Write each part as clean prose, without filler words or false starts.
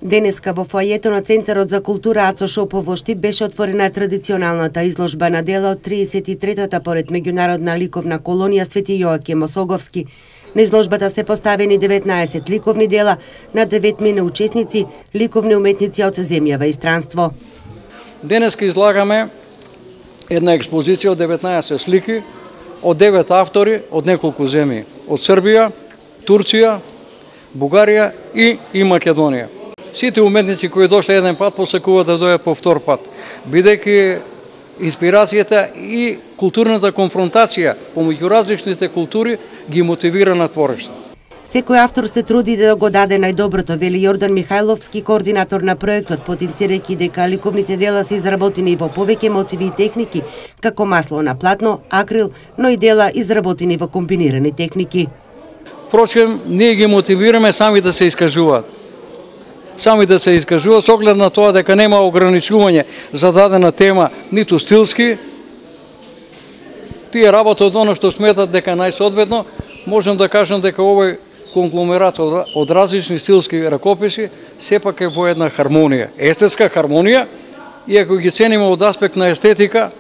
Денеска во фоајето на Центарот за култура Ацо Шопов во Штип беше отворена традиционалната изложба на дела од 33-та поред меѓународна ликовна колонија Свети Јоаким Осоговски. На изложбата се поставени 19 ликовни дела на 9 учесници, ликовни уметници од земјава и странство. Денеска излагаме една експозиција од 19 слики од 9 автори од неколку земји, од Србија, Турција, Бугарија и Македонија. Сите уметници кои дошле еден пат посакуваат да дојдат по втор пат, бидејќи инспирацијата и културната конфронтација помеѓу различните култури ги мотивира на творештво. Секој автор се труди да го даде најдоброто, вели Јордан Михајловски, координатор на проектот, потенцирајќи дека ликовните дела се изработени во повеќе мотиви и техники, како масло на платно, акрил, но и дела изработени во комбинирани техники. Впрочем, ние ги мотивираме сами да се искажуваат. Сами да се искажуваат со оглед на тоа дека нема ограничување за дадена тема, ниту стилски. Тие работат оно што сметат дека најсоодветно. Можем да кажем дека овој конгломерат од различни стилски ракописи сепак е во една хармонија, естетска хармонија, и ако ги цениме од аспект на естетика,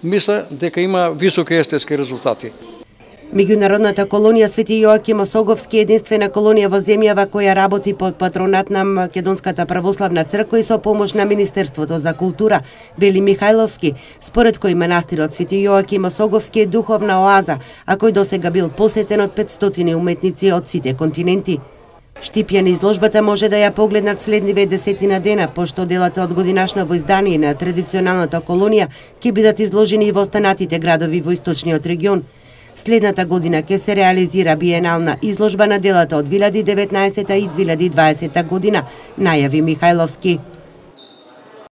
мисля дека има високи естетски резултати. Меѓународната колонија Свети Јоаким Осоговски е единствена колонија во земјава која работи под патронат на Македонската православна црква и со помош на Министерството за култура, вели Михајловски, според кој манастирот Свети Јоаким Осоговски е духовна оаза, а кој досега бил посетен од 500 уметници од сите континенти. Штипјани изложбата може да ја погледнат следниве 10 дена, пошто делата од годинашново издание на традиционалната колонија ќе бидат изложени и во останатите градови во источниот регион. Следната година ќе се реализира биенална изложба на делата од 2019 и 2020 година, најави Михајловски.